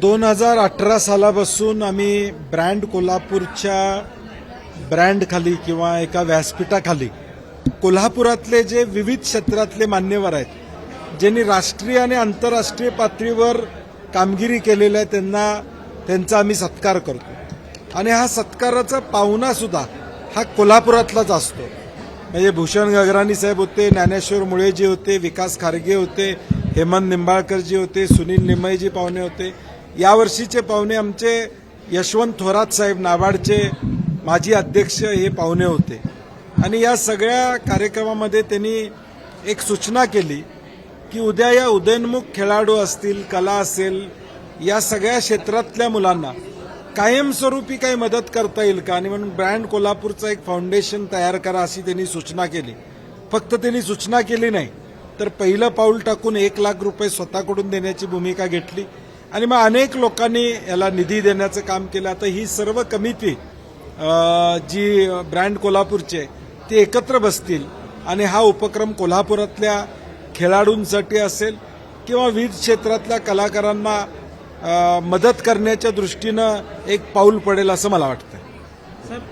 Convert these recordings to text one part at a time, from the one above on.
2018 सालापासून आम्ही ब्रँड कोल्हापूरच्या ब्रँड खाली किंवा एका व्यासपीठाखाली कोल्हापुरातले जे विविध क्षेत्रातले मान्यवर आहेत ज्यांनी राष्ट्रीय आणि आंतरराष्ट्रीय पातळीवर कामगिरी केलेली आहे त्यांचा आम्ही सत्कार करतो आणि हा सत्काराचा पाहुणा सुद्धा हा कोल्हापुरातलाच असतो। म्हणजे भूषण गगराणी साहेब होते, ज्ञानेश्वर मुळेजी होते, विकास खारगे होते, हेमंत निंबाळकरजी होते, सुनील निमयजी पाहुणे होते। यावर्षीचे पाहुणे आमचे यशवंत थोरात साहेब नाबार्डचे माजी अध्यक्ष हे पाहुणे होते आणि या सगळ्या कार्यक्रमामध्ये त्यांनी एक सूचना केली की उद्या या उदयोन्मुख खेळाडू असतील, कला असेल, या सगळ्या क्षेत्रातल्या मुलांना कायमस्वरूपी काही मदत करता येईल का आणि म्हणून ब्रँड कोल्हापूरचं एक फाउंडेशन तयार करा अशी त्यांनी सूचना केली। फक्त त्यांनी सूचना केली नाही तर पहिलं पाऊल टाकून 1 लाख रुपये स्वतःकडून देण्याची भूमिका घेतली आणि मग अनेक लोकांनी याला निधी देण्याचं काम केलं। आता ही सर्व कमिटी जी ब्रँड कोल्हापूरचे ते एकत्र बसतील आणि हा उपक्रम कोल्हापुरातल्या खेळाडूंसाठी असेल किंवा विविध क्षेत्रातल्या कलाकारांना मदत करण्याच्या दृष्टीनं एक पाऊल पडेल असं मला वाटतं। साहेब,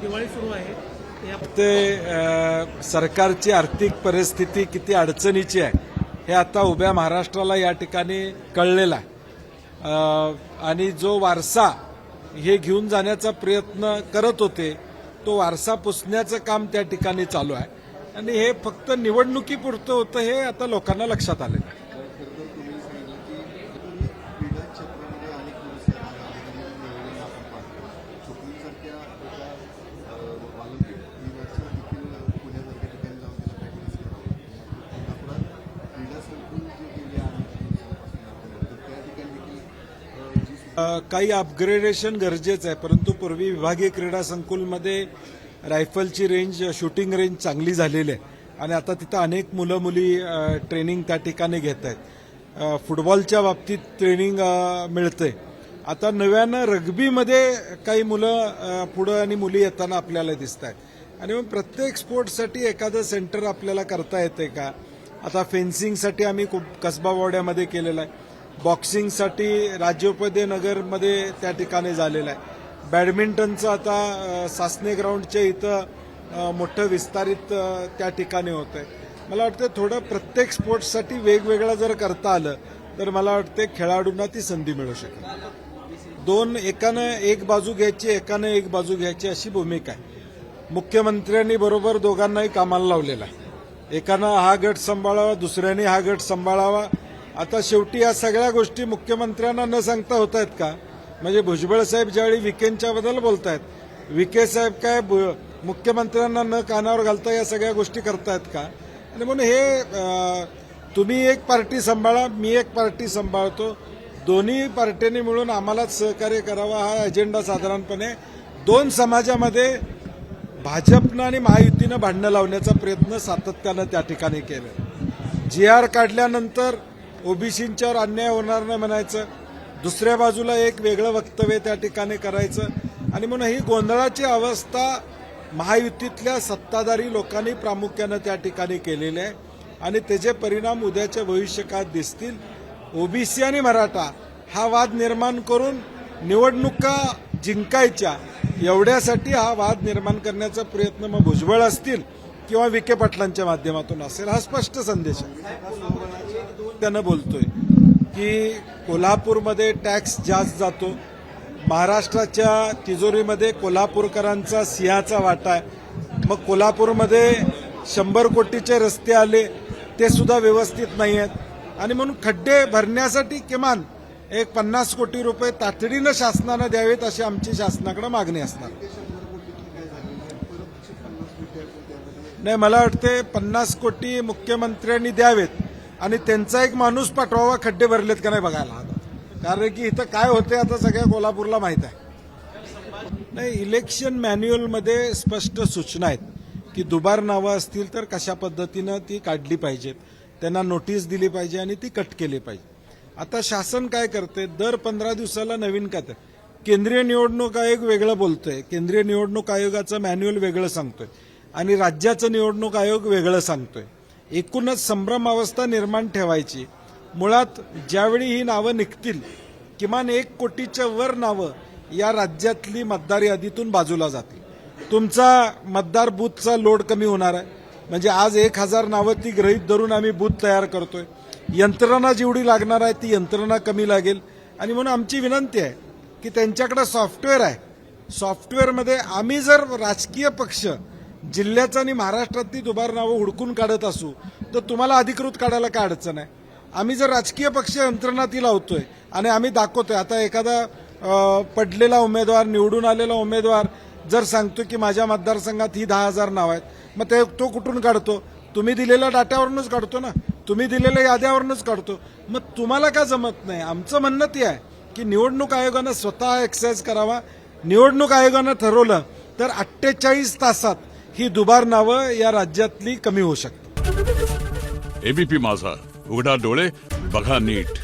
दिवाळी सुरू आहे ते सरकारची आर्थिक परिस्थिती किती अडचणीची आहे हे आता उभ्या महाराष्ट्राला या ठिकाणी कळलेलं आहे आणि जो वारसा हे घेऊन जाण्याचा प्रयत्न करत होते तो वारसा पुसण्याचं काम त्या ठिकाणी चालू आहे आणि हे फक्त निवडणुकीपुरतं होतं हे आता लोकांना लक्षात आलेलं आहे। काही अपग्रेडेशन गरजेचं आहे परंतु पूर्वी विभागीय क्रीडा संकुलमध्ये रायफलची रेंज, शूटिंग रेंज चांगली झालेली आहे आणि आता तिथं अनेक मुलं मुली ट्रेनिंग त्या ठिकाणी घेत आहेत। फुटबॉलच्या बाबतीत ट्रेनिंग मिळते। आता नव्यानं रग्बीमध्ये काही मुलं पुढं आणि मुली येताना आपल्याला दिसत आहेत आणि मग प्रत्येक स्पोर्ट्ससाठी एखादं सेंटर आपल्याला करता येते का? आता फेन्सिंगसाठी आम्ही कसबा वाड्यामध्ये केलेलं आहे, बॉक्सिंगसाठी राज्योपदय नगरमध्ये त्या ठिकाणी झालेलं आहे, बॅडमिंटनचं आता सासने ग्राउंडच्या इथं मोठं विस्तारित त्या ठिकाणी होत आहे। मला वाटतं थोडं प्रत्येक स्पोर्ट्ससाठी वेगवेगळं जर करता आलं तर मला वाटतं खेळाडूंना ती संधी मिळू शकेल। एकानं एक बाजू घ्यायची, एकानं एक बाजू घ्यायची अशी भूमिका आहे। मुख्यमंत्र्यांनी बरोबर दोघांनाही कामाला लावलेला आहे। एकानं हा गट सांभाळावा, दुसऱ्याने हा गट सांभाळावा। आता शेवटी या सगळ्या गोष्टी मुख्यमंत्र्यांना न सांगता होत आहेत का? म्हणजे भुजबळ साहेब ज्यावेळी विकेंच्या बद्दल बोलतायत, विके साहेब काय मुख्यमंत्र्यांना न कानावर घालता या सगळ्या गोष्टी करतायत का? आणि म्हणून हे तुम्ही एक पार्टी सांभाळा, मी एक पार्टी सांभाळतो, दोन्ही पार्ट्यांनी मिळून आम्हालाच सहकार्य करावा हा अजेंडा साधारणपणे 2 समाजामध्ये भाजपनं आणि महायुतीनं भांडणं लावण्याचा प्रयत्न सातत्यानं त्या ठिकाणी केला। GR काढल्यानंतर ओबीसींच्यावर अन्याय होणार नाही म्हणायचं, दुसऱ्या बाजूला एक वेगळं वक्तव्य त्या ठिकाणी करायचं आणि म्हणून ही गोंधळाची अवस्था महायुतीतल्या सत्ताधारी लोकांनी प्रामुख्यानं त्या ठिकाणी केलेली आहे आणि त्याचे परिणाम उद्याच्या भविष्यकाळात दिसतील। ओबीसी आणि मराठा हा वाद निर्माण करून निवडणुका जिंकायच्या एवढ्यासाठी हा वाद निर्माण करण्याचा प्रयत्न मग भुजबळ असतील किंवा विखे पाटलांच्या माध्यमातून असेल हा स्पष्ट संदेश आहे। त्यानं बोलतोय की कोल्हापूरमध्ये टॅक्स जास्त जातो, महाराष्ट्राच्या तिजोरीमध्ये कोल्हापूरकरांचा सिंहाचा वाटा आहे। मग कोल्हापूरमध्ये 100 कोटीचे रस्ते आले ते सुद्धा व्यवस्थित नाही आहेत आणि म्हणून खड्डे भरण्यासाठी किमान एक 50 कोटी रुपये तातडीनं शासनानं द्यावेत अशी आमची शासनाकडे मागणी असणार। नाही, मला वाटते 50 कोटी मुख्यमंत्र्यांनी द्यावेत आणि त्यांचा एक माणूस पाठवावा खड्डे भरलेत का नाही बघायला, कारण की इथं काय होते आता सगळ्या कोल्हापूरला माहित आहे। नाही, इलेक्शन मॅन्युअलमध्ये स्पष्ट सूचना आहेत की दुबार नावं असतील तर कशा पद्धतीनं ती काढली पाहिजेत, त्यांना नोटीस दिली पाहिजे आणि ती कट केली पाहिजे। आता शासन काय करते, दर 15 दिवसाला नवीन काय केंद्रीय निवडणूक आयोग वेगळं बोलतोय, केंद्रीय निवडणूक आयोगाचं मॅन्युअल वेगळं सांगतोय आणि राज्याचं निवडणूक आयोग वेगळं सांगतोय। एकूणच संभ्रम अवस्था निर्माण ठेवायची। मुळात ज्यावेळी ही नावं निघतील किमान 1 कोटीच्या वर नावं या राज्यातली मतदार यादीतून बाजूला जातील. तुमचा मतदार बूथचा लोड कमी होणार आहे. म्हणजे आज 1000 नावं ती गृहीत धरून आम्ही बूथ तयार करतोय. यंत्रणा जेवढी लागणार आहे ती यंत्रणा कमी लागेल. आणि म्हणून आमची विनंती आहे की त्यांच्याकडे सॉफ्टवेअर आहे. सॉफ्टवेअरमध्ये आम्ही जर राजकीय पक्ष जिल्ह्याचं आणि महाराष्ट्रातली दुबार नावं हुडकून काढत असू तर तुम्हाला अधिकृत काढायला काय अडचण आहे. आम्ही जर राजकीय पक्ष यंत्रणा ती लावतोय आणि आम्ही दाखवतोय. आता एखादा पडलेला उमेदवार निवडून आलेला उमेदवार जर सांगतो की माझ्या मतदारसंघात ही 10,000 नावं आहेत, मग तो कुठून काढतो. तुम्ही दिलेल्या डाट्यावरूनच काढतो ना, तुम्ही दिलेल्या याद्यावरूनच काढतो. मग तुम्हाला का जमत नाही. आमचं म्हणणं ते आहे की निवडणूक आयोगानं स्वतः एक्सरसाइज करावा. निवडणूक आयोगानं ठरवलं तर 48 तासात ही दुबार नावं या राज्यातली कमी होऊ शकतात. एबीपी माझा, उघडा डोळे बघा नीट.